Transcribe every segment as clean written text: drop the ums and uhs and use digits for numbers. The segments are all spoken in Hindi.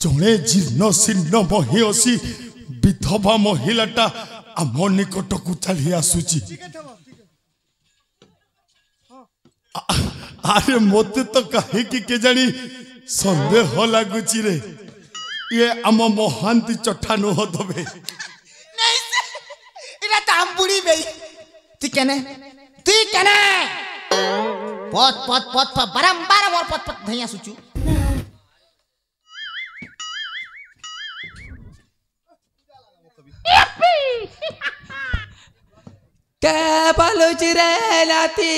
जड़े जीर्ण शीर्ण महीयसी विधवा महिलाटा आम निकट को चली आसुची अरे मत तो कहीं के जानी सन्देह लगुच रे ये आम महांती चट्टा नुह दबे बुढ़ी बई तू कने पत पत पत बारंबार मोर पत पत धैया सुचू के बलुच रे लाती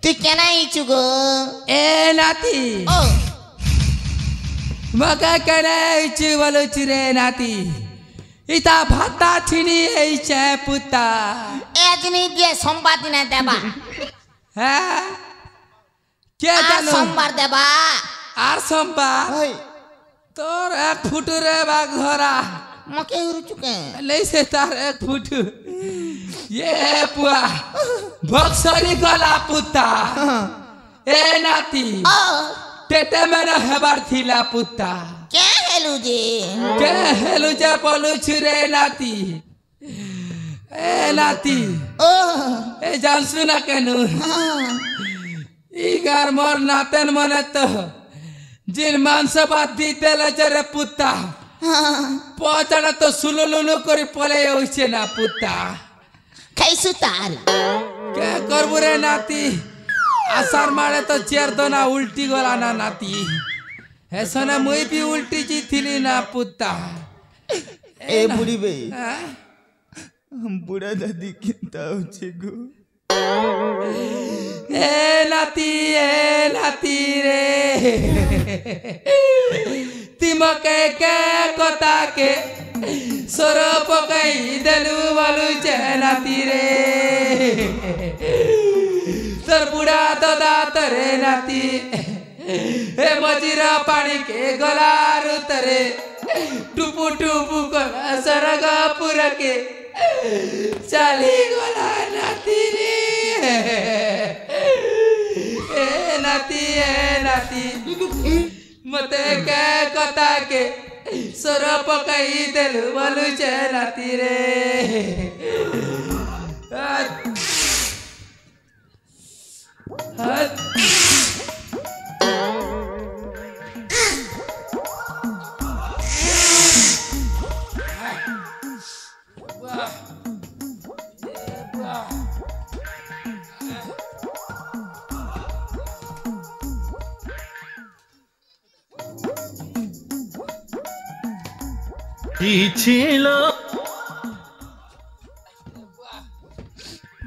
तू केना इचुगो ए नाती ओ मका केना इचु बलुच रे नाती इता भाता छिनी ऐसे पुता एजनी दिए सोमवार दिन देबा हां के जानो सोमवार देबा आर सोमवार ओय तोर 1 फुट रे बाग धरा मके रुचुके ले से तार 1 फुट ये पुआ बक्सरी गला पुता ए नाती टेटे मेरा हेबार थिला पुता के हेलु जे पलुछ रे नाती ए नाती ओ ए जानसु ना केनु ई गार मोर नातन मने तो जिन मांस बात दीते ले जरे पुता पचड़ा तो सुलुलुलु करी पले होइछे ना पुता कैसु तार के करबु रे नाती आसार मारे तो चेर दोना उल्टी गला ना नाती ऐसा मुई भी उल्टी जी थिली ना पुता ए बुढ़ी बई हम बुढ़ा दादी किंता होचे गो ए नाती रे तिमके के कोता के सोरो पकई देलु वालु चे नाती रे तर बुढ़ा दादा तरे नाती ए मजीरा पानी के गलारु तरे टुपु टुपु गला सरगा पुरा के चाली गला नाती रे ए नाती मते के कता के सर पकई देलु बोलु छे नाती रे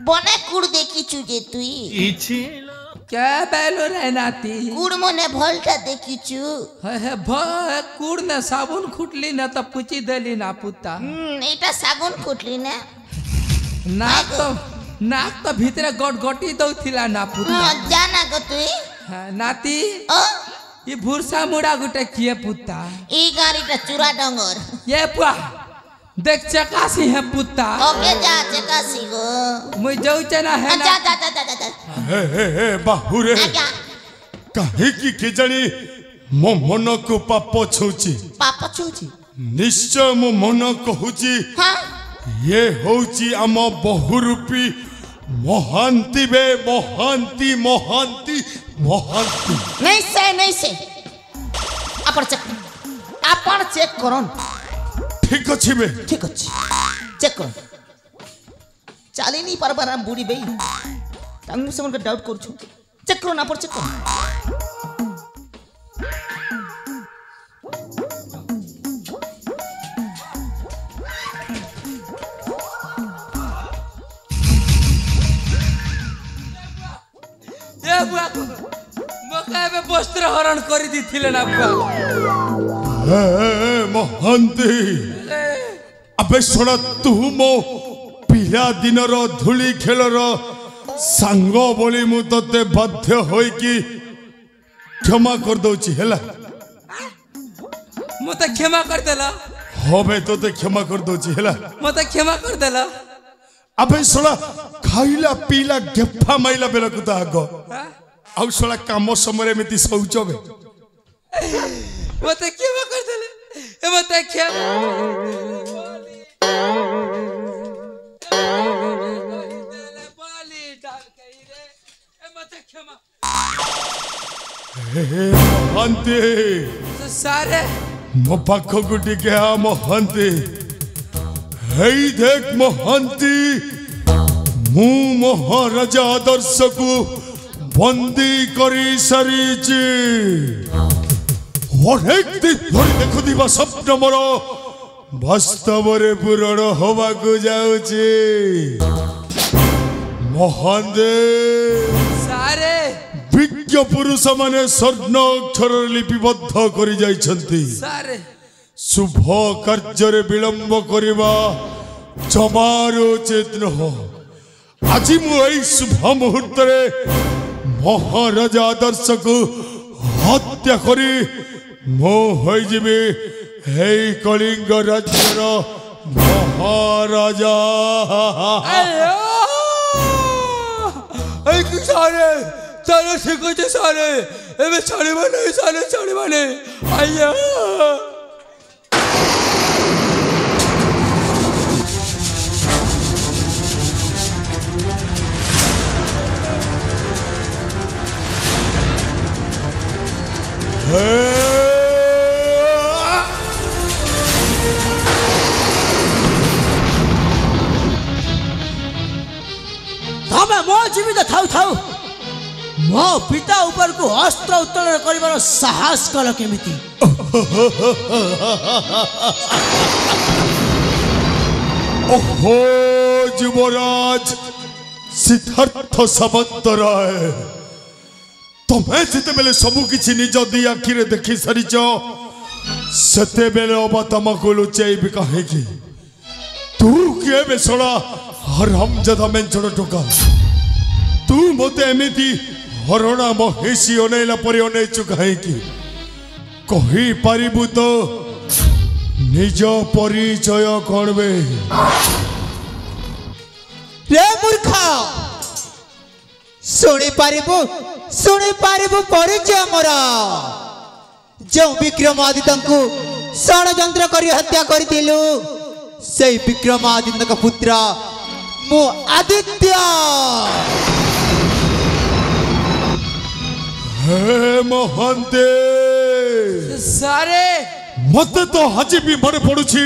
बने कुड़ देखी चुजे तुई क्या बैलो रे नाती कुड़ मने भलटा देखी चु हे कुड़ ने साबुन खुटली ना तो पुची देली ना पुता एटा साबुन खुटली ना नाक तो भीतरे गटगटी दउथिला ना पुता जाना गो तुई नाती ओ ये भूरसा मुड़ा गुटे किए पुता ई गाड़ीटा चूरा डंगर ये पुआ देख चकासी है पुता ओके जा चकासी गो मुई जाऊ चना है ना जा हे बाहु रे काहे की के जानी मो मन को पाप छौची निश्चय मो मन कहूची हां ये होची आम बहुरूपी महांती बे महांती नहीं से अपन चेक करन ठीक अछि बे ठीक अछि चेक कर चाली नहीं पर बुढ़ी बई तांगु से मन डाउट कर छु चेक करो ना पर चेक कर ये बुआ मका में वस्त्र हरण करी दिथिले ना बुआ महांती अबे सुना तू मो पिला दिनर धूली खेलर सांग बोली मु तते बाध्य होई कि क्षमा कर दउची हैला मते क्षमा कर देला होबे तते क्षमा कर दउची हैला मते क्षमा कर देला अबे सुना खाइला पीला गेफा माइला बेला कुता आगो आउ सुना काम समय मिति शौचबे मते क्यों कर देले ए मते खेल बाली डाल कही रे ए मते क्षमा ମହାନ୍ତି सारे ମୋ ପାଖକୁ ଟିକେ ଆ ମହାନ୍ତି ହେଇ ଦେଖ ମହାନ୍ତି ମୁଁ ମହାରାଜା ଆଦର୍ଶକୁ ବନ୍ଦୀ କରି ସାରିଛି ଅନେକ ଦିନ ଧରି ଦେଖୁଥିବା ସ୍ୱପ୍ନ ମୋର ବାସ୍ତବରେ ପୂରଣ ହେବାକୁ ଯାଉଛି ମହାନ୍ତି सारे ବିଜ୍ଞ ପୁରୁଷ ମାନେ ସ୍ୱର୍ଣ୍ଣ ଅକ୍ଷରରେ ଲିପିବଦ୍ଧ କରି ଯାଇଛନ୍ତି सारे शुभ କାର୍ଯ୍ୟରେ ବିଳମ୍ବ କରିବା ଜମାରୁ ଉଚିତ ନୁହଁ ଆଜି ମୁଁ ଏହି ଶୁଭ ମୁହୂର୍ତ୍ତରେ ମହାରାଜା ଆଦର୍ଶକୁ ହତ୍ୟା କରି ମୁଁ ହୋଇଯିବି ଏହି କଳିଙ୍ଗ ରାଜ୍ୟର ମହାରାଜା ऐ कि सारे सारे ठीक है सारे एबे छाड़ीबा नहीं सारे छाड़ीबा नहीं आया ତମେ ମୋ ଜୀବିତ ଥାଉ ଥାଉ ମୋ ପିତା ଉପରକୁ ଅସ୍ତ୍ର ଉତ୍ତୋଳନ କରିବାର ସାହସ କଲ କେମିତି ओहो युवराज सिद्धार्थ सामंतराय तुम्हें जितेबेले सबु किछि निज दी आखिरे देखि सारिच सेतेबेले अबा तमको लुचैबि काहेकि तू किए बेसड़ा हरामजादा मेंचड़ टोका तू मते एमिति हरणा महेशी अनेला परि अनेचु काहेकि कहि पारिबु तो निज परिचय कौन बे रे मूर्ख शुणी पारिबु परिचय मोर जो विक्रमादित्य को षड्यंत्र करी हत्या करथिलु से विक्रमादित्य का पुत्र मु आदित्य हे महंते सारे मते तो हजी भी मन पड़ुछि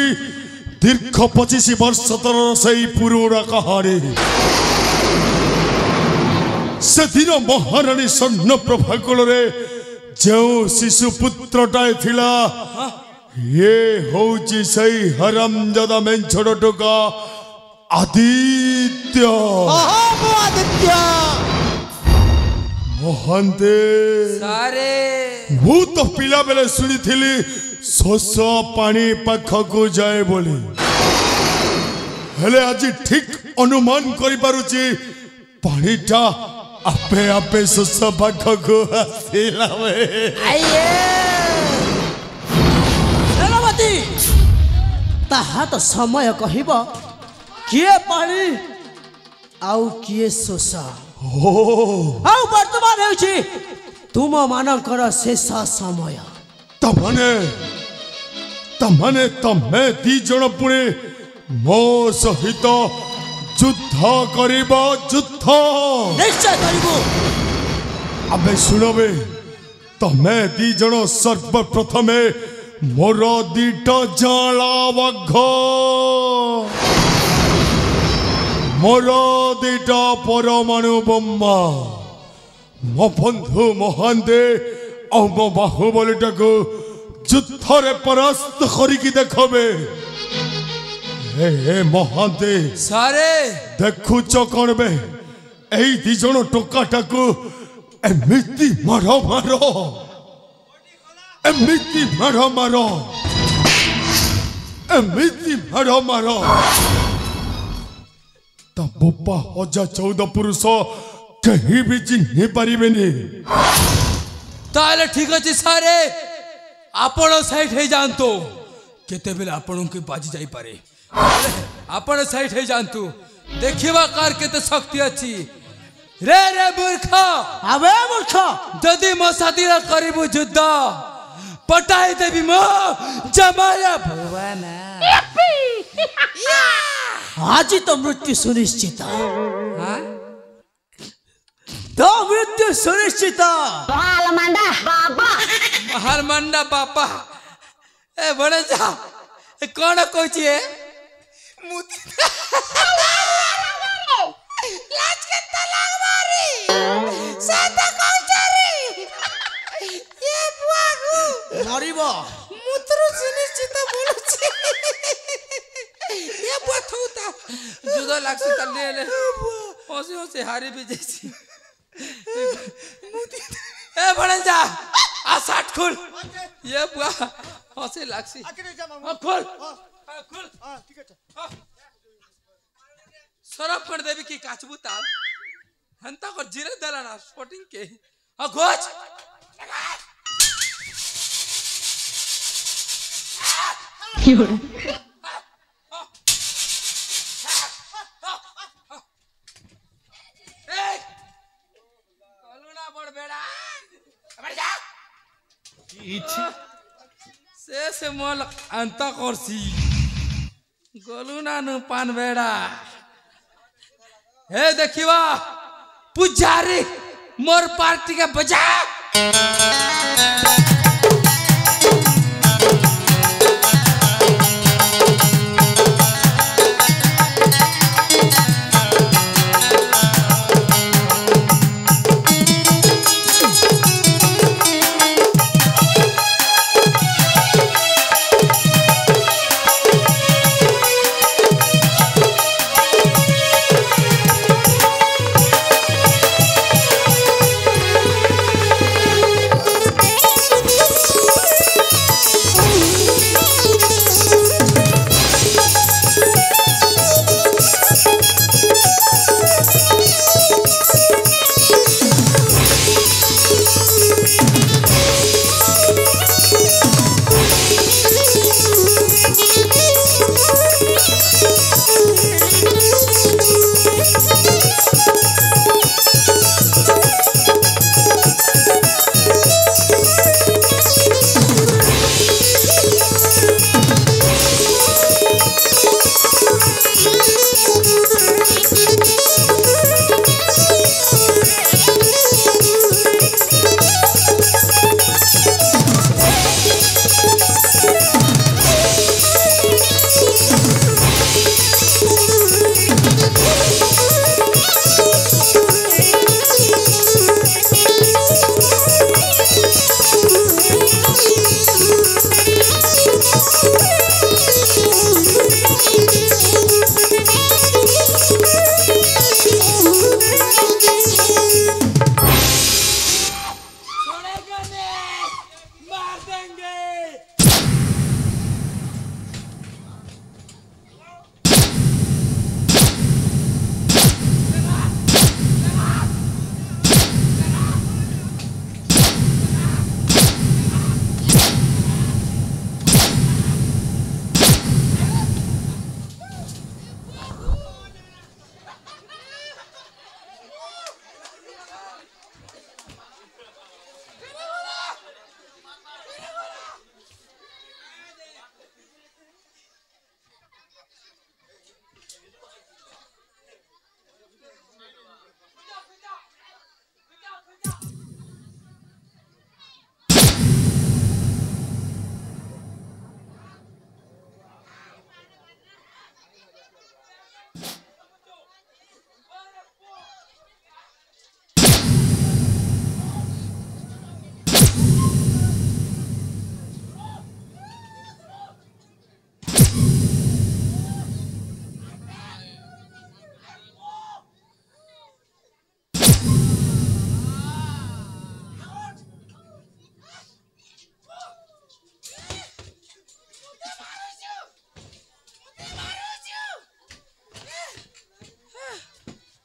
दीर्घ 25 वर्ष तर सही पुरुणा कहानी से दिन महारानी स्वर्ण प्रभा कोलरे जो शिशु पुत्रटाए थिला ये होची सही हरामजादा मेंछड़ टोका आदित्य आदित्य महंते सारे ମୁଁ ତ ପିଲା ବେଳେ ଶୁଣିଥିଲି ଶୋଷ ପାଣି ପାଖକୁ ଯାଏ ବୋଲି ହେଲେ ଆଜି ଠିକ ଅନୁମାନ କରିପାରୁଛି ପାଣିଟା ଆପେ ଆପେ ଶୋଷ ପାଖକୁ ଆସିଲା ସେନାପତି ତାହା ତ ସମୟ କହିବ କିଏ ପାଣି ଆଉ କିଏ ଶୋଷ ଆଉ ବର୍ତ୍ତମାନ ହେଉଛି तुम मानकर शेष समय तमने तमे दी जण पुणे मो सहित युद्ध करिबो युद्ध निश्चय करिबो अबे सुनबे तमे दी जण सर्वप्रथमे मोर दीटा जाला वघ मोर दीटा परमाणु बम्मा मो बंधु महांते और मो बाहुबलीटा को युद्धरे परास्त करिकी देखबे हे महांते सारे देखुच कौन बे एई दी जण टोकाटा को एमिति मारो एमिति मारो ता बोपा हजा 14 पुरुष कहीं भी चिन्ह पारिबे ताले ठीक अच्छे सारे आपण साइड है जानतो केते बेले आपण के बाजी जाई पारे आपण साइड है जानतु देखिबा कार केते शक्ति अछि रे रे मूर्ख आबे मूर्ख जदि मो साथी रा करिबु युद्ध पटाई देवी मो जमाया भुवन आज तो मृत्यु सुनिश्चित हाँ तो मृत्यु सुनिश्चित हरमंडा बापा ए बड़े जा कौन कोची है लाज के तलाक मारी साता कौचारी ये बुआगु मरिबो मूत्र सुनिश्चित बोलुची ये बथौता जुदा लागसी तल्ले ले होसे होसे हारी भी जैसी ए बड़े जा आ 60 खोल ये बुआ होसे लागसी खोल खोल ठीक है सरफ कर देवी की काचबू ताल हंता कर जीरे दलाना स्पोर्टिंग के घोच से मोल अंता करसी गलुना नु पान बेड़ा हे देखिवा पुजारी मोर पार्टी के बजा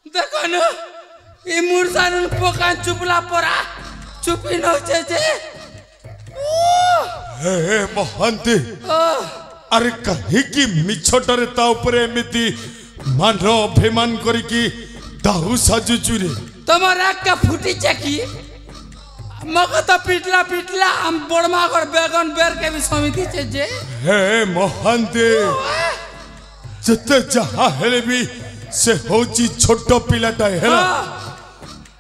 देखो ये मुर्सानुन पोकान चुपला परा चुपी नौचे जे हे महंती अरे कहीं की मिछटरे ता उपरे एमिति मान अभिमान करिकी दाहु साजुचुरे तुम्हारा का फुटी चकी मको तो पिटला पिटला हम बड़मा कर बेगन बेर के भी समिति छे जे हे महांती जते जहाँ हेले भी से होची छोट पिलाटा हेला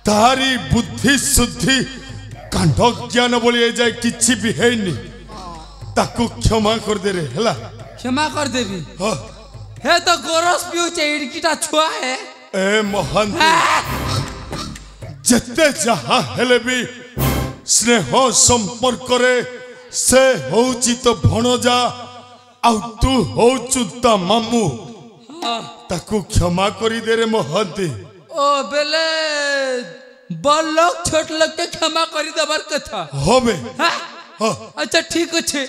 तारी बुद्धि शुद्धि कांड ज्ञान बोली जाए किछि भी हैनी ताकू क्षमा कर दे रे हेला क्षमा कर देबी हाँ। हे तो गोरस पिउचे इडकीटा छुआ है ए महांती जते जहाँ हेले भी स्नेह संपर्क रे से होची तो भणजा आउ तू होचु ता मामू ताकू क्षमा करी दे रे महांती ओ बेले बड़ लोग छोट लोग के क्षमा करी देबार कथा होबे हाँ? हाँ। अच्छा ठीक अच्छे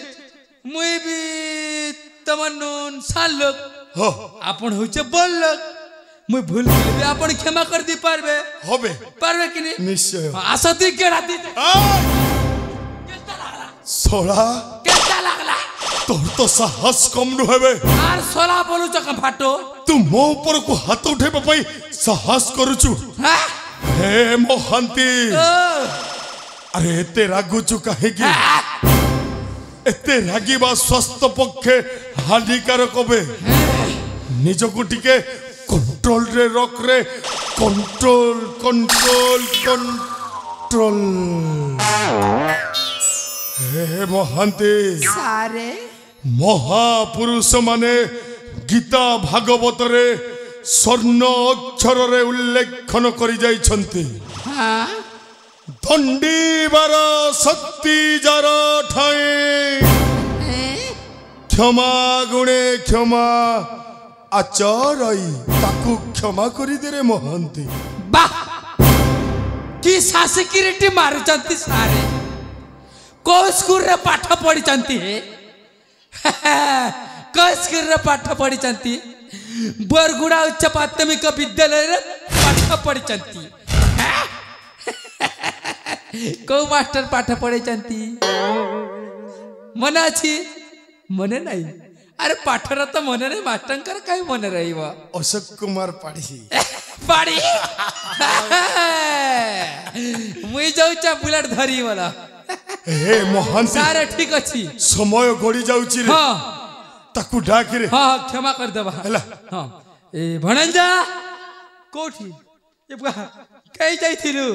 मुई भी तमन्नुन साल लोग हाँ आपण होचे बड़ लोग मुई भूल गेली आपण क्षमा कर दी पारबे होबे पारबे कि नहीं निश्चय आसती के राती सोला केता लागला तोर तो साहस कम नु हेबे आर सोला बोलू चका फाटो तू मो ऊपर को हाथ उठेबा पई साहस करूचु हाँ? हे महांती ओ, अरे एते रागुचु काहे की एते रागिबा स्वास्थ्य पक्षे हानिकारक बे निजको टिके कंट्रोल रे रख रे कंट्रोल कंट्रोल कंट्रोल हे महांती सारे महापुरुष माने गीता भागवत रे स्वर्ण अक्षर रे उल्लेखन करि जाइछन्ति हाँ दंडीबार शक्ति जार ठाई क्षमा गुणे क्षमा आचरई ताकू क्षमा करी दे रे महांती वाह कि सासिकिरिटी मारुचंती सारे को स्कूल रे पाठ पढ़िचंती को स्कूल रे पाठ पढ़िचंती बरगुड़ा उच्च प्राथमिक विद्यालय रे पाठ पढ़िचंती को मास्टर पाठ पढ़िचंती मने अछि मने नहीं अरे पाठर तो मने नहीं मास्टरकर कहीं मने रहिबो अशोक कुमार पाढ़ी पाड़ी मुई जाऊचा बुलेट धरी वाला हे महांती सारे ठीक अछि समय गड़ी जाउची रे हाँ ताकू डाक रे हाँ क्षमा कर देबा हला हाँ ए भणंजा कोठी ए बुआ कहीं जाइथिलु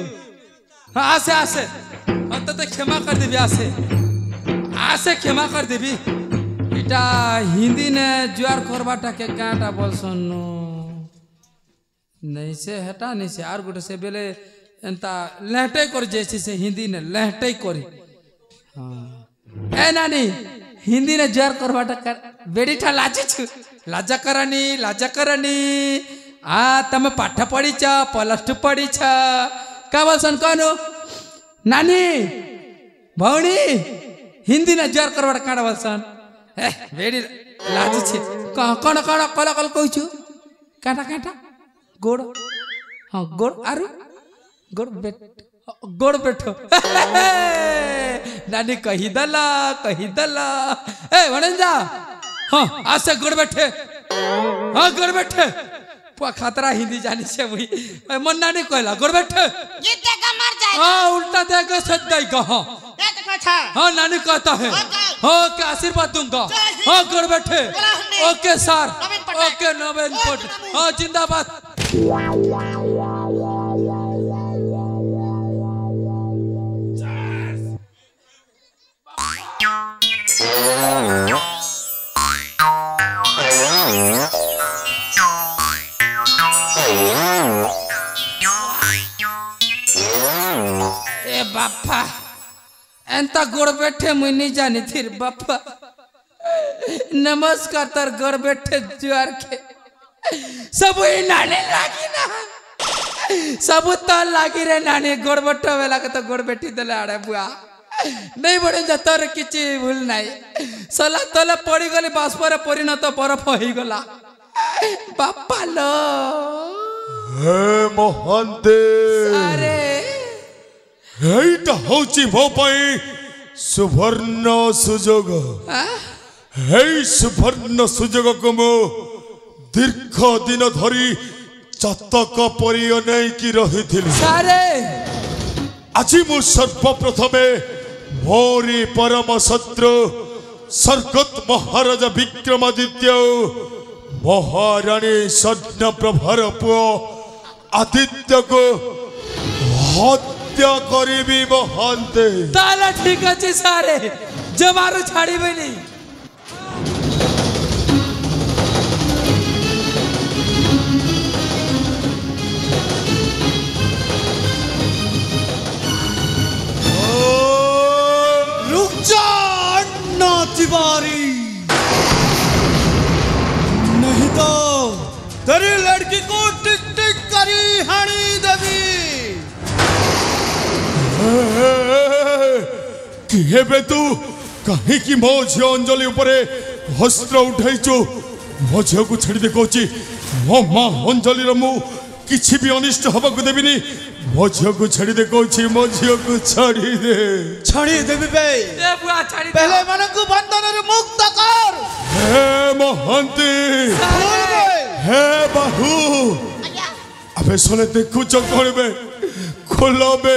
हाँ आसे आसे अंत तो क्षमा कर देबी आसे आसे क्षमा कर देबी इटा हिंदी ने जुआर करबाटा के काटा बोलसन नहीं से हटा नहीं से आर गोटे से बेले एंता लहटे कर जैसे से हिंदी ने लहटे करी हाँ ए नानी हिंदी ने जुआर करबाटा कर बेडीठा लाजी छु लाजा करनी आ तमे पाठ पढ़ी छ +2 पढ़ी छ का बोलसन कहनु नानी भौणी हिंदी ने जुआर करबाटा काटा बोलसन ए बेडी लाजी छी कण कल कल कहू छु काटा काटा गोड़ हाँ गोड़ आरु गोड़ बैठो नानी कही दला ए वणंजा हाँ आज से गोड़ बैठे हाँ गोड़ बैठे खतरा हिंदी जानी से वही मन नानी कहला गोड़ बैठे ये देगा मर जाएगा हाँ उल्टा देगा सच देगा हाँ ये तो अच्छा हाँ नानी कहता है हाँ क्या आशीर्वाद दूंगा हाँ गोड़ बैठे ओके सर ओके नवीन पटनायक हाँ जिंदाबाद ए बापा एंता गोड़ बैठे मुई नहीं जानी थी बापा नमस्कार तर गोड़ बैठे जुआर के सब नानी लागी ना सब तो लागी रे नानी गोड़ बैठो वेला के तो गोड़ बैठी देले आड़े बुआ नहीं बड़े जतर किछि भूल नहीं सला तले पड़ी गली बाष्पर परिणत बरफ होई गला बापा लो हे महांती अरे এইটা হচ্ছে মো পাই সুবর্ণ সুযোগ এই সুবর্ণ সুযোগକୁ ମୁଁ দীর্ঘ দিন ধরি চাতক পরি অনেকি রহিଥିଲି सारे আজি मु सर्वप्रथमे मोरी परम शत्रु स्वर्गत महाराजा विक्रमादित्य महाराणी स्वर्णप्रभार पुओ आदित्य को हत्या करी महांते। ताला ठीक अच्छे सारे जमारो छाड़ी बनी। रुक जा अन्ना तिवारी, नहीं तो तेरी लड़की को टिक टिक करी हानी देवी। किए बे तू कहीं की मो झियो अंजलि उपरे हस्त्र उठाइचु मो झियो को छाड़ी दे कहूची मो मां अंजलि रो मु किछि भी अनिष्ट हबा को देबिनी मो झियो को छाड़ी दे कहूची मो झियो को छाड़ी देबी बे ए बुआ छाड़ी पहले मन को बंधन रे मुक्त कर। हे महंती हे बाहू अबे सोले देखु चकोड़ बे खोलो बे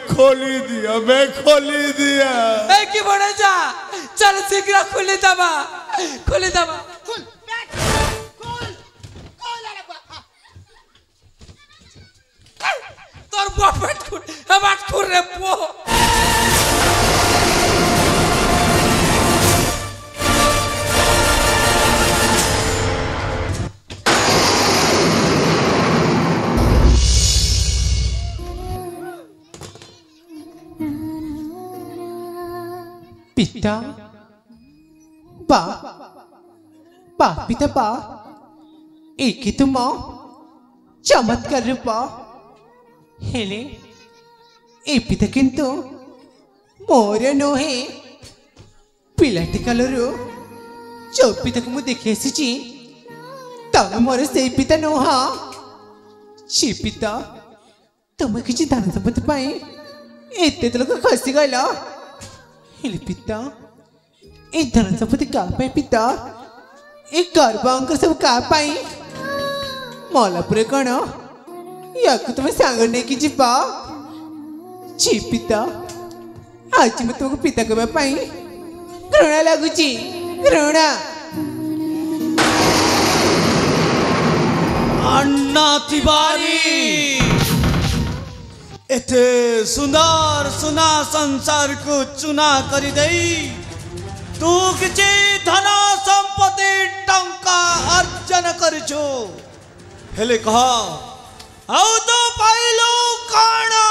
खोली दिया बे खोली दिया। ए की बने जा चल शीघ्र खुली दबा तोर बापेट खुर रे पो। पिता बा पिता बा एक तुम चमत्कार रूपा हेले ए पिता किंतु मोर नोहे पिलाटी कालरू जो पिता को मु देखि आसी तब मोर से पिता नोहा छि पिता तुम किछि दान संपत्ति पाई एते लोक खसी गला हेले पिता ए धन संपत्ति का पाई पिता ए गर्भांक सब का पाई मलापुरे कण या तुम सांग नहीं कि जीवा छी पिता आज मैं तुमको पिता कहवा पाई घृणा लगुची घृणा। अन्ना तिवारी एते सुंदर सुना संसार को चुना करी दई तू किछि धन संपत्ति टंका अर्जन करछो हेले कह आउ तो पाइलो काना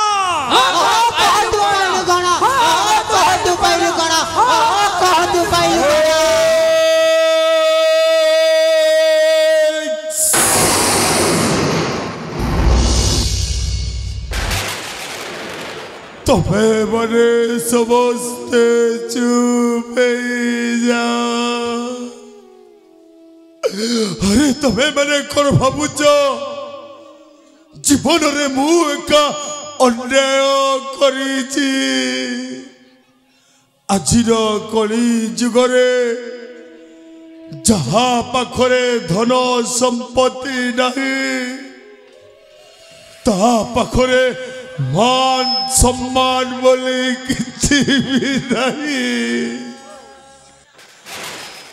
तबे मने समस्ते चुप जा। अरे तबे मने कर भाबुच जीवन रे मु एका अन्याय करिछि आजिर कली जुगरे जहा पाखरे धन संपत्ति नहीं ता पाखरे मान सम्मान बोले किसी भी नहीं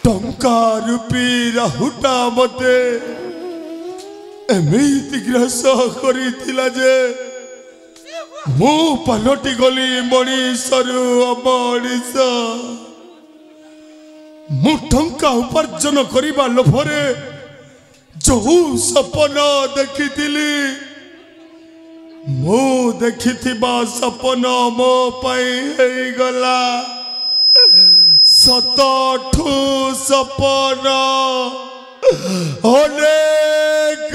टंका रूपी राहुटा मते एमिति ग्रस करिथिला जे मु पलटी गली मणिषरु अमणिष मु टंका उपार्जन करिबा लोभरे जो सपन देखिथिली मु देखिथिबा सपन मो पाई हे गला सतठू सपन अनेक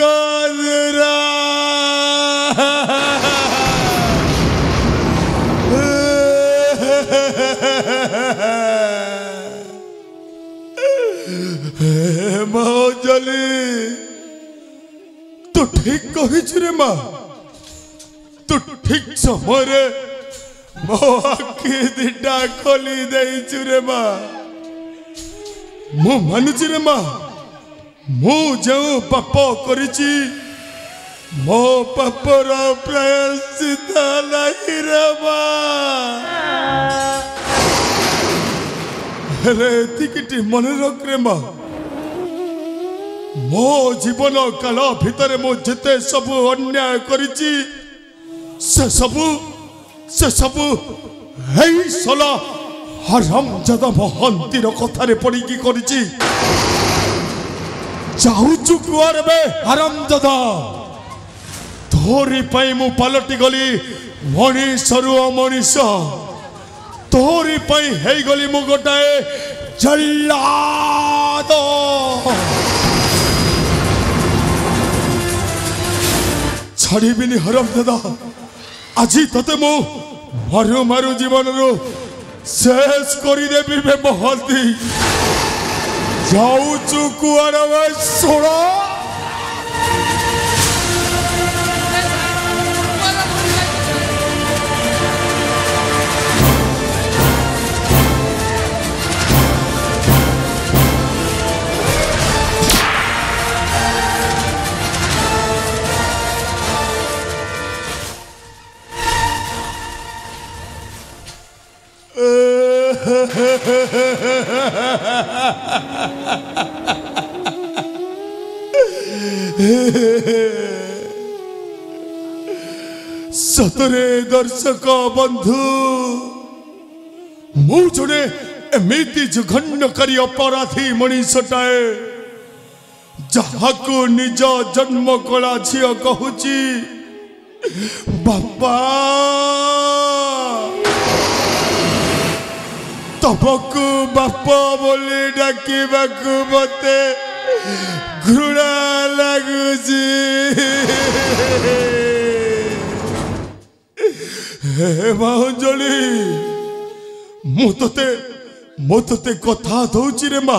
मौजली तू ठीक कहिछु रे माँ तू ठीक समय मो आखि दिटा खोली देइछु रे माँ मु मानुछि रे माँ मु जो पाप करिछि ମୋ ପାପର ପ୍ରାୟଶ୍ଚିତ ନାହିଁ ରେ ମା। ହେଲେ ଏତିକିଟି ମନେ ରଖରେ ମା, ମୋ ଜୀବନ କାଳ ଭିତରେ ମୁଁ ଯେତେ ସବୁ ଅନ୍ୟାୟ କରିଛି ସେ ସବୁ ହେଇ ସଲା ହରାମଜାଦା ମହାନ୍ତିର କଥାରେ ପଡ଼ିକି କରିଛି। ଯାଉଛୁ କୁଆଡ଼େ ବେ ହରାମଜାଦା? ତୋରି ପାଇଁ ମୁଁ ପାଲଟି ଗଲି ମଣିଷରୁ ଅମଣିଷ। ତୋରି ପାଇଁ ହେଇଗଲି ମୁଁ ଗୋଟାଏ ଜଲ୍ଲାଦ। ଛାଡ଼ିବିନି ହରାମଜାଦା। ଆଜି ତତେ ମୁଁ ମାରୁ ମାରୁ ଜୀବନରୁ ଶେଷ କରିଦେବି ବେ ମହାନ୍ତି। ଯାଉଛୁ କୁଆଡ଼େ ବେ ଶୁଣ? सतरे दर्शक बंधु, मु जड़े एमती जघन्यकारी अपराधी मनीषटाए जहाको निज जन्म कला झील कहूची बापा। तबकु बाप बोली डाकिबाकु मते घृणा लगुची। हे मांजली, मु तते कथा दौची रे मा।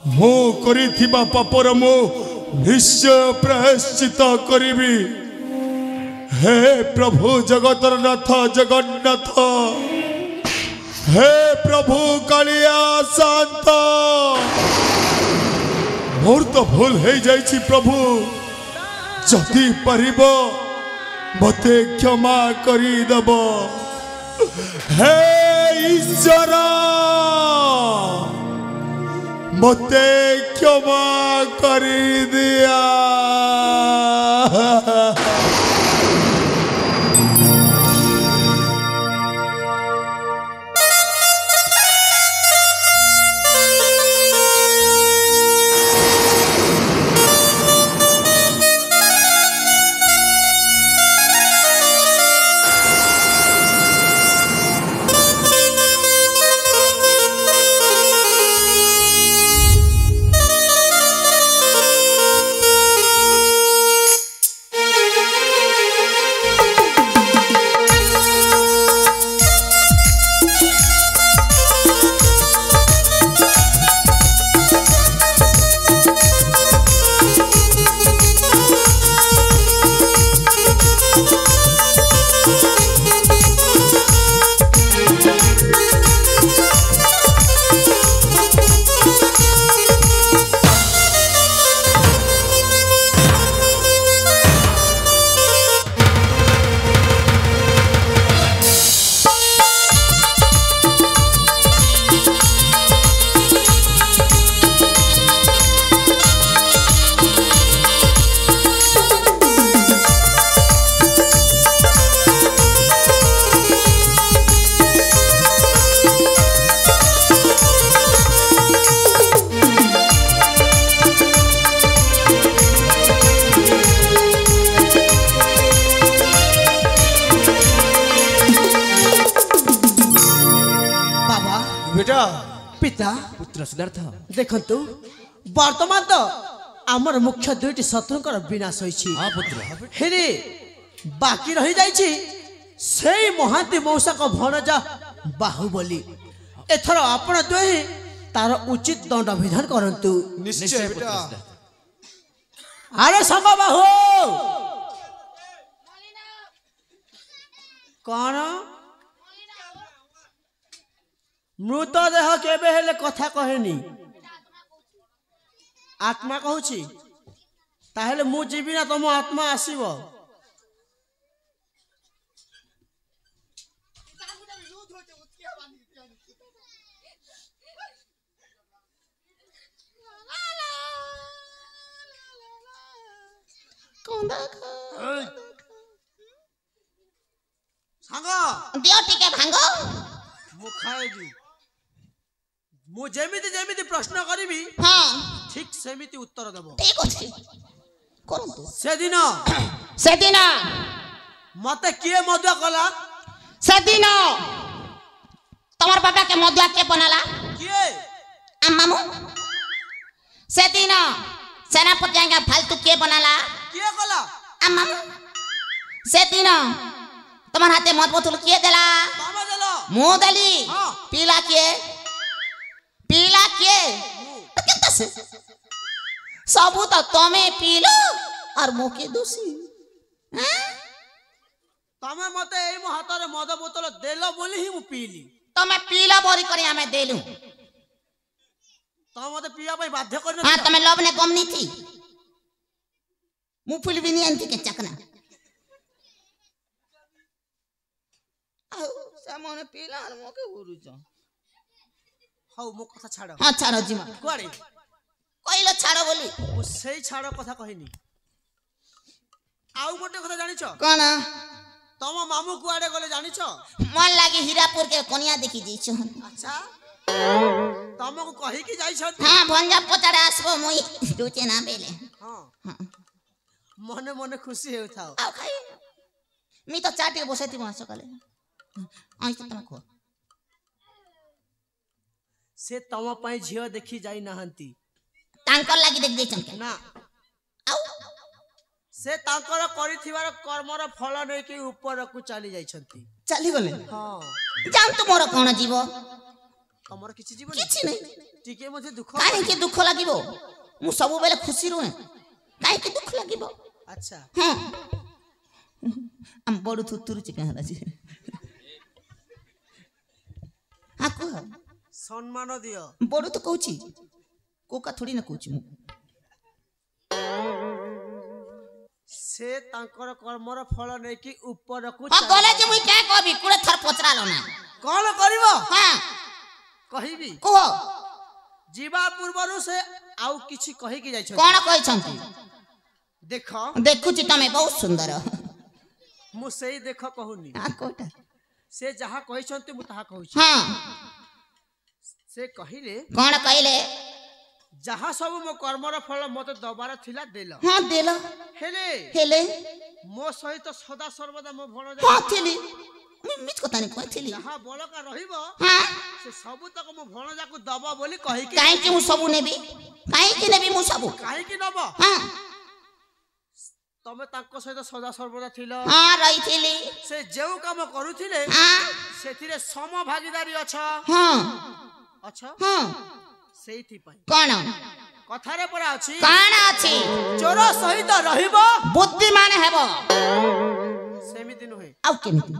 मु करिथिबा पापर मु निश्चय प्रायश्चित करिबी। हे प्रभु जगतर नाथ जगन्नाथ, हे प्रभु कालिया शांत, मोर तो भूल हो जाइछि प्रभु। जदि पारिब मते क्षमा करी दब। हे ईश्वर मते क्षमा करी दिया। पिता पुत्र सिद्धार्थ देखंतु वर्तमान तो आमर मुख्य दुईटी शत्रुंकर विनाश होइछि। हां पुत्र, हेरे बाकी रही जाइछि सेई महांती मौसा को भणजा बाहुबली। एथर आपण दुई तार उचित दंड विधान करंतु। निश्चय बेटा। अरे संग बाहु कौन मृतदेह केबे हेले कथा कहेनी, आत्मा कहूची ताहेले मु जीवी ना तुम आत्मा आसीबो सांग दियो टिके भांगो मु खाएगी मु जेमिति जेमिति प्रश्न करिबी हाँ ठीक सेमिति उत्तर देबो ठीक अछि करंतु से दिन मते किए मधुआ कला सेदिन तमर बाबा के मधुआ के बनाला किए अम्मामू सेदिन सेनापति आएगा फालतू के बनाला किए कला अम्मामू सेदिन तमर हाथे मत बोतल किए देला मामा देलो मुंह दली हाँ। पीला के तो केता से सबू तो तमे पीलो और मोके दोषी हैं तमे मते एई मो हातरे मद बोतल देलो बोली ही मु पीली तमे पीला बोरी करे हमें देलू तमे मते पिया पई बाध्य करन हाँ तमे लब ने कम नहीं थी मुफुल भी नहीं आंटी के चकना आओ सामने पीला और मोके उरुच हौ मो कथा छाड़ हाँ छाड़ो जीमा कुआरे कहिलो छाड़ो बोली मु सेई छाड़ कथा कहिनी आउ गोटे कथा जानिछ कौन तम मामू कुआडे गले जानिछ मन लागे हीरापुर के कोनिया देखी जइछ अच्छा तमको कहि कि जाई छ हाँ भंजा पचाड़े आसबो मुई रुचे ना बेले हां मने मने खुशी हेउ थाओ आओ खाई मी तो चाटी बसैती वहां सकाले आई तो तम को से तम पई झियो देखि जाई नहंती तांकर लागी देख देछन के ना आओ से तांकर करिथिवार कर्मर फल नै कि ऊपर को चली जाई छंती चली गले हां जान तो मोर कोन जीव तमर किछि जीवन किछि नहीं टिके मध्ये दुख काहे के दुख लागिबो मु सब बेले खुशी रहूं काहे के दुख लागिबो अच्छा हां हम बड़ थुतुरु चिकन राजी हां को सम्मान दियो बड़ तो कहूची कोका थोड़ी ना कहूची मु से तांकर कर्मर फल नै कि ऊपर को हां गले जे मुई क्या कहबी कुड़े थर पचरालो ना कोन करिवो हां कहिबी को जीवा पूर्वरु से आउ किछि कहि कि जाई छ कोन कहै छंती देखो देखुची तमे बहुत सुंदर मु सेई देखो कहूनी हां कोटा से जहा कहि छंती मु तहा कहू छी हां से कहिले कोन कहले जहा सब मो कर्मर फल मते दबार थिला देलो हां देला हेले हेले मो सहित सदा सर्वदा मो भण हां थिली मिछ कथा नहीं कहथिली जहा बलका रहिबो हां से सब तक मो भण जाको दबा बोली कहि कि काहे कि मु सबु नेबी काहे कि नेबी मु सबु काहे कि नबो हां तमे ताको सहित सदा सर्वदा थिलो हां रहिथिली से जेउ काम करूथिले हां सेथिरे सम भागीदारी अछ हां अच्छा हां सेइथि पई कोन कथारे परा अछि काना अछि चोर सहित रहिबो बुद्धिमान हेबो सेमिति नहे आउ केमिति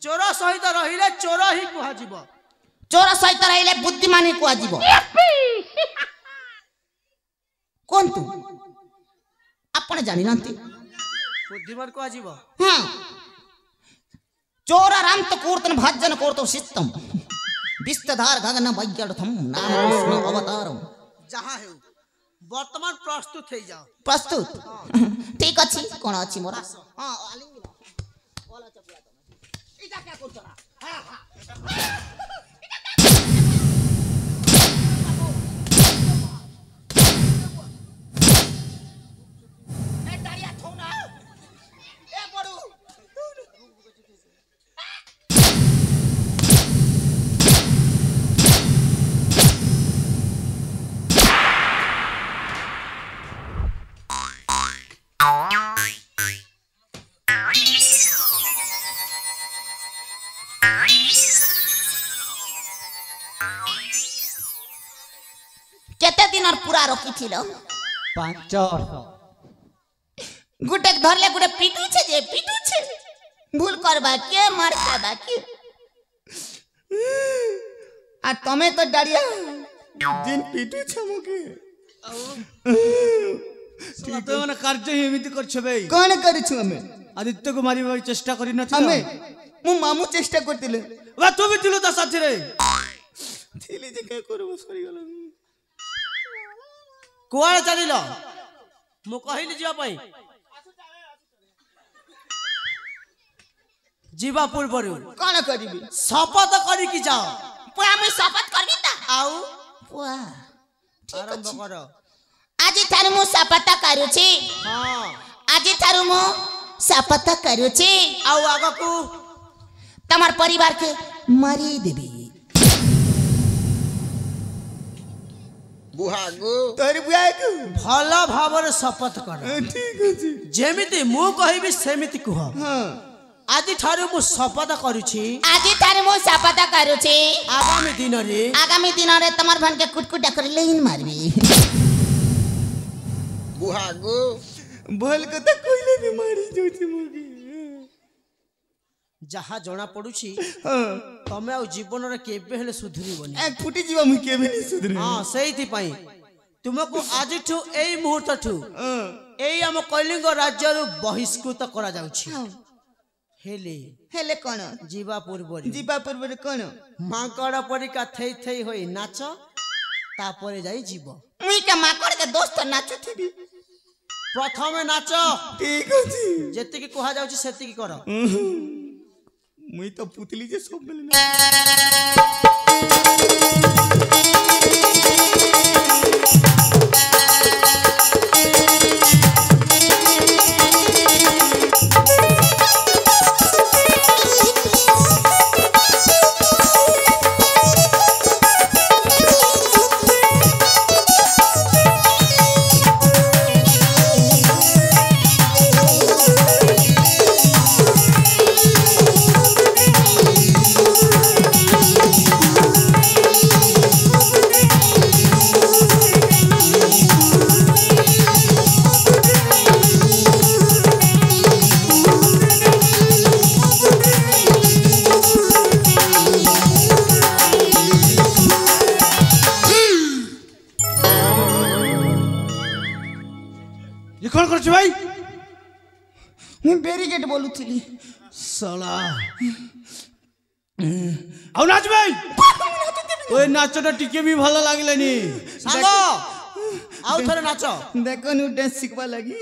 चोर सहित रहिले चोर ही कुहा जीव चोर सहित रहिले बुद्धिमान ही कुआ जीव कोन तू आपण जानि नंती बुद्धिमान कुहा जीव हां चोर राम तो कीर्तन भजन करतो सिद्धम विस्तधार गगन वैज्ञार्थम नाम कृष्ण अवतारम जहा हेउ वर्तमान प्रस्तुत हे जाओ प्रस्तुत ठीक अछि कोन अछि मोरा हां आलिंग बोला चपुला तो इटा क्या करछरा हां हां ए डारिया थोना ए बडू केते दिन और पूरा रखी थिलो 5 वर्ष गुटे धरले गुटे पिटू छे जे पिटू छे भूल करबा के मार खाबा के आ तमे तो डारिया दिन पिटू छे मके तो मैंने कार्य ही एमिति करछ बे कौन करिछु हमें आदित्य को मारिबा चेष्टा करि न हमें मु मामू चेष्टा करतिले बा तू भी थिलु ता साथी रे थिले जे के करबो सरी गेल कुआळे चलिलो मु कहिली जिवा पई जीवा पूर्वरु कौन करिबी शपथ करी की जाओ पुआ मुई शपथ करबी ता आउ पुआ आरंभ कर আজি थारु मु शपथ करूची हां আজি थारु मु शपथ करूची आउ आगो को तमार परिवार के मारी देबी तोर बुआ को भला भाବରେ शपथ कर ठीक अछि जेमिति मु कहिबी सेमिति कुह हां आदि ठारू मु शपथ करूची আজি थारु मु शपथ करूची आगामी दिन रे आगामी दिन रे तमार भान के कुटकुटा कर लेइन मारबी बुहागो भल को त कोइले भी मारी जोची मोगी जहा जणा पडुची हां तमे आ जीवन रे केबे हेले सुधरिबनी एक फुटी जीवा मु केबे नि सुधरे हां सेहिति पई तुमको आज ठु एई मुहूर्त ठु हां एई हम कलिंग राज्य रु बहिष्कृत करा जाउची हेले हेले कोन जीवा पूर्वरी जीवा पूर्व कोन माकड़ परिका थई थई होई नाच तापरे जाई जीव मुई के माकड़ के दोस्त नाचु थी प्रथमे नाच ठीक अछि जेति की कहा जाउची सेति की कर मुई तो पुतली जे सब बेले कौन करछ भाई मु बैरिकेड बोलुथिली साला आउ नाच भाई ओए नाचटा टिके भी भलो लागलेनी सांगो आउ थरे नाच देखो नु डांस सिखबा लागी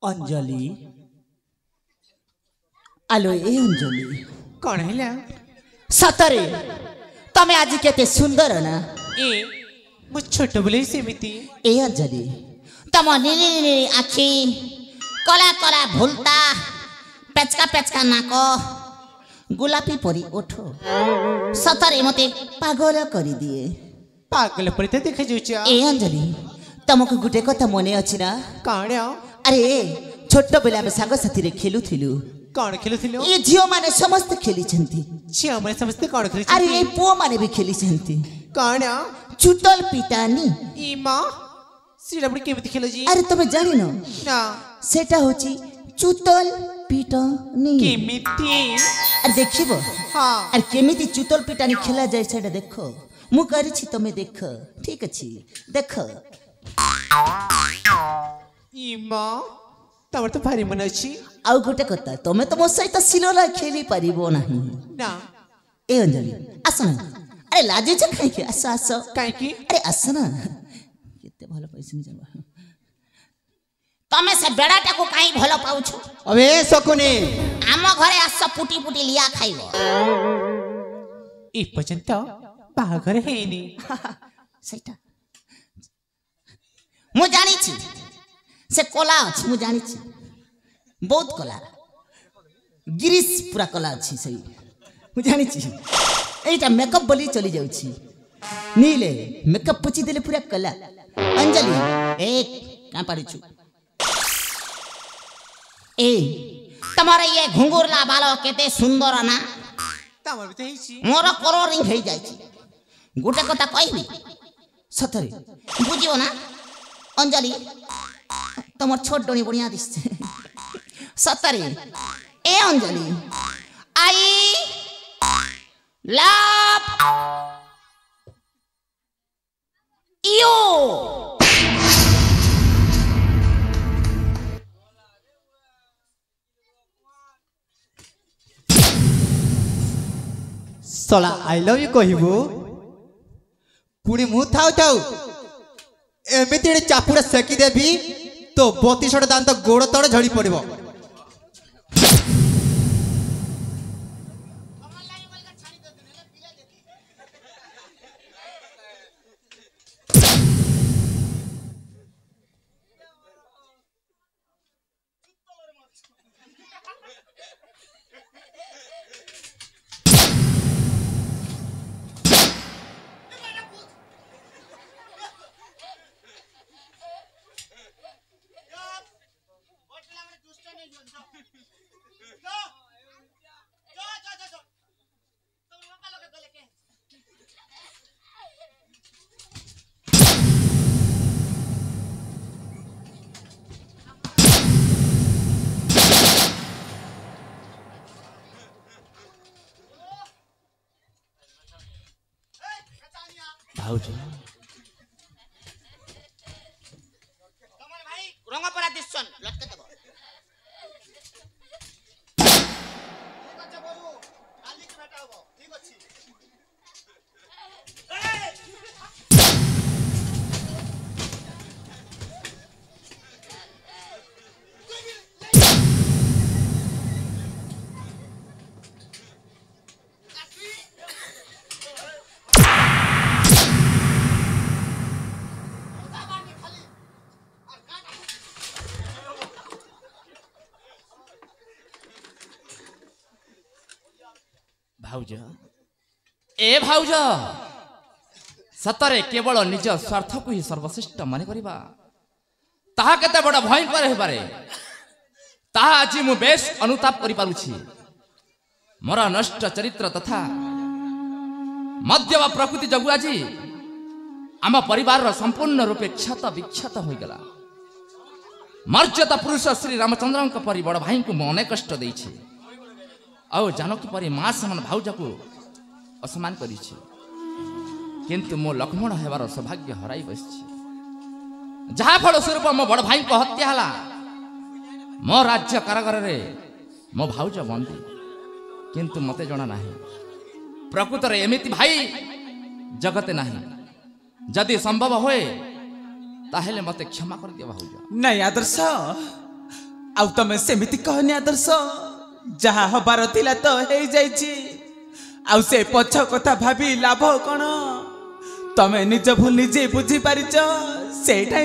अंजलि आलो ए अंजलि कौन है सतरे तमे आज केते सुंदर ना ए मु छोट बोले सेमिति ए अंजलि तम नीली नीली आखी कला कला भुलता पेचका पेचका नाक गुलापी परी ओठो सतरे मते पागल करी दिए पागल पर तो देखा जाउचा ए अंजलि तमको गुटे कथा मने अछि ना कौन अरे छोट बेला में सांग साथी रे खेलु थिलु कौन खेलुथिलो ये झियो माने समस्त खेली छंती झियो माने समस्त कौन खेलु अरे ये पुओ माने भी खेली छंती कौन चुतल पिटानी इमा सीड़ा बुड़ी केमिति खेलो जी अरे तुम जानी न ना सेटा होची चुतल पिटानी केमिति अरे देखिबो हाँ अरे केमिति चुतल पिटानी खेला जाय सेटा देखो मु करिछि तमे देखो ठीक अछि देखो इमा तमर तो भारी मन अछि आउ गोटे कथा तमे तो मो सहित सिलोला खेली परिबो नाही ना ए अंजलि आस ना अरे लाजे छ खाइ के आस आस काहे की अरे आस ना केते भलो पैसा नि जाबा तमे से बेडाटा को काई भलो पाउछु अबे सकुनी आम घरे आस पुटी पुटी लिया खाइबो ए पर्यंत बाहाघर हेनी सेटा मु जानि छी से कला अछि मु जानि छी बहुत कला गिरीश पूरा कला अछि सही मु जानि छी एटा मेकअप बोली चली जाउ छी नीले मेकअप पुछि देले पूरा कला अंजलि एक का पारि छु ए तमारे ये घुंगुरला बालो केते सुंदर ना तमर भी तेही छी मोर कलरिंग हे जाय छी गोटे कथा कहबी सतरे बुझियो ना अंजलि तमर छोट डोनी बढ़िया दिसছে सतरे ए अंजलि आई लव यू सला आई लव यू कहिबो पुणी मु थाउ थाउ एमिति चापुड़ा सेकी देबी तो 32 दांत गोड़ तଳେ झड़ी पड़िबो भाउज रंग परा दिसन लटके देबो भाउज ए भाउज सतरे केवल निज स्वार्थ को ही सर्वश्रेष्ठ माने करिबा ताहा केते बड़ भयंकर हे पारे ताहा आज मु बेस अनुताप करि पारुछि मोर नष्ट चरित्र तथा मध्यवा प्रकृति जगु आज आम परिवार संपूर्ण रूपे क्षत विक्षत हो गला मर्यादा पुरुष श्री रामचंद्र परि बड़ भाई को मु अनेक कष्ट देछि आउ जानकी परी माँ समान भाउज को असमान करी किंतु मो लक्ष्मण हेबार सौभाग्य हराई बसछि जहा फल स्वरूप मो बड़ भाई को हत्या हला मो राज्य कारागार रे मो भाउज बंदी किंतु मते जणा नाही प्रकृत रे एमिति भाई जगते नाही जदि संभव होए ताहेले मते क्षमा कर दियो भाउज नहीं आदर्श आउ तमे सेमिति कहनी आदर्श जहा हबार थिला तो हे जाइछि आउ से पछ कथा भाबी लाभ कोन तमे निज भूल निजे बुझी पारिछ सेठाई